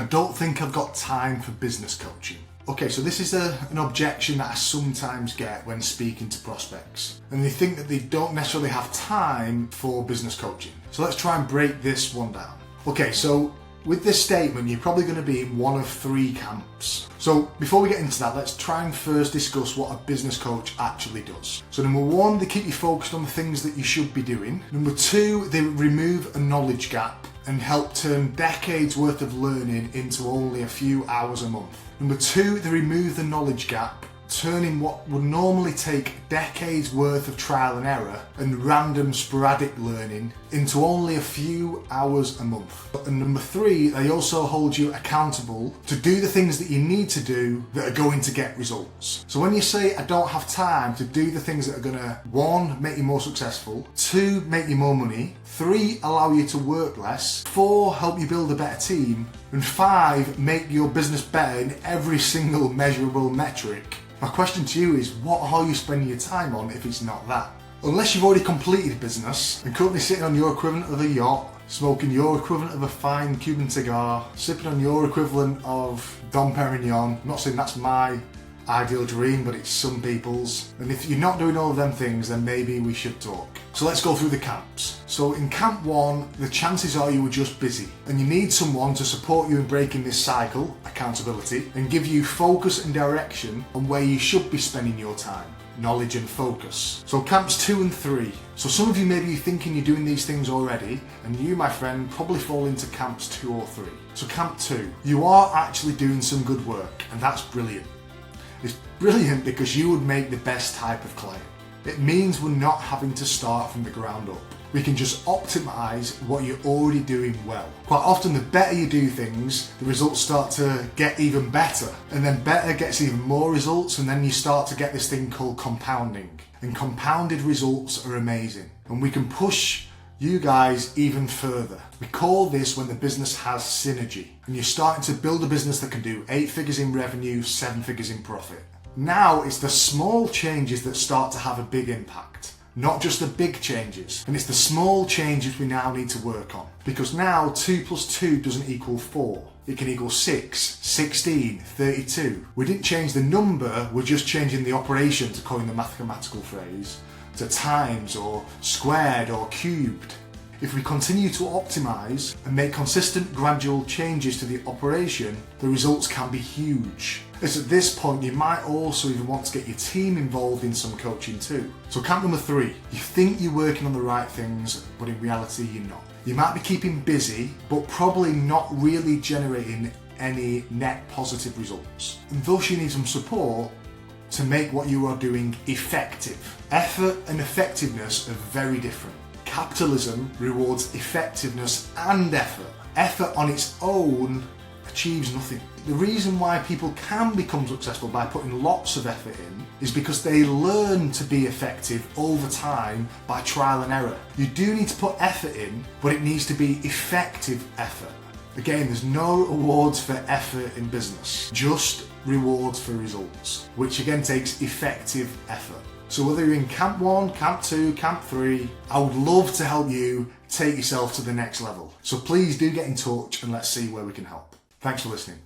I don't think I've got time for business coaching. Okay, so this is an objection that I sometimes get when speaking to prospects. And they think that they don't necessarily have time for business coaching. So let's try and break this one down. Okay, so with this statement, you're probably going to be in one of three camps. So before we get into that, let's try and first discuss what a business coach actually does. So number one, they keep you focused on the things that you should be doing. Number two, they remove a knowledge gap and help turn decades worth of learning into only a few hours a month. Number two, they remove the knowledge gap, turning what would normally take decades worth of trial and error and random sporadic learning into only a few hours a month. And number three, they also hold you accountable to do the things that you need to do that are going to get results. So when you say, I don't have time to do the things that are gonna, one, make you more successful, two, make you more money, three, allow you to work less, four, help you build a better team, and five, make your business better in every single measurable metric. My question to you is, what are you spending your time on if it's not that? Unless you've already completed business and currently sitting on your equivalent of a yacht, smoking your equivalent of a fine Cuban cigar, sipping on your equivalent of Dom Perignon. I'm not saying that's my ideal dream, but it's some people's. And if you're not doing all of them things, then maybe we should talk. So let's go through the camps. So in camp one, the chances are you were just busy and you need someone to support you in breaking this cycle, accountability, and give you focus and direction on where you should be spending your time, knowledge and focus. So camps 2 and 3. So some of you may be thinking you're doing these things already, and you, my friend, probably fall into camps 2 or 3. So camp 2, you are actually doing some good work, and that's brilliant. It's brilliant because you would make the best type of client. It means we're not having to start from the ground up. We can just optimize what you're already doing well. Quite often, the better you do things, the results start to get even better, and then better gets even more results, and then you start to get this thing called compounding. And compounded results are amazing, and we can push you guys even further. We call this when the business has synergy, and you're starting to build a business that can do 8 figures in revenue, 7 figures in profit. Now it's the small changes that start to have a big impact, not just the big changes. And it's the small changes we now need to work on. Because now 2 plus 2 doesn't equal 4. It can equal 6, 16, 32. We didn't change the number, we're just changing the operation, to coin the mathematical phrase, to times or squared or cubed. If we continue to optimize and make consistent gradual changes to the operation, the results can be huge. As at this point, you might also even want to get your team involved in some coaching too. So camp number 3, you think you're working on the right things, but in reality you're not. You might be keeping busy, but probably not really generating any net positive results. And thus you need some support to make what you are doing effective. Effort and effectiveness are very different. Capitalism rewards effectiveness and effort. Effort on its own achieves nothing. The reason why people can become successful by putting lots of effort in is because they learn to be effective over time by trial and error. You do need to put effort in, but it needs to be effective effort. Again, there's no awards for effort in business, just rewards for results, which again takes effective effort. So whether you're in camp 1, camp 2, camp 3, I would love to help you take yourself to the next level. So please do get in touch and let's see where we can help. Thanks for listening.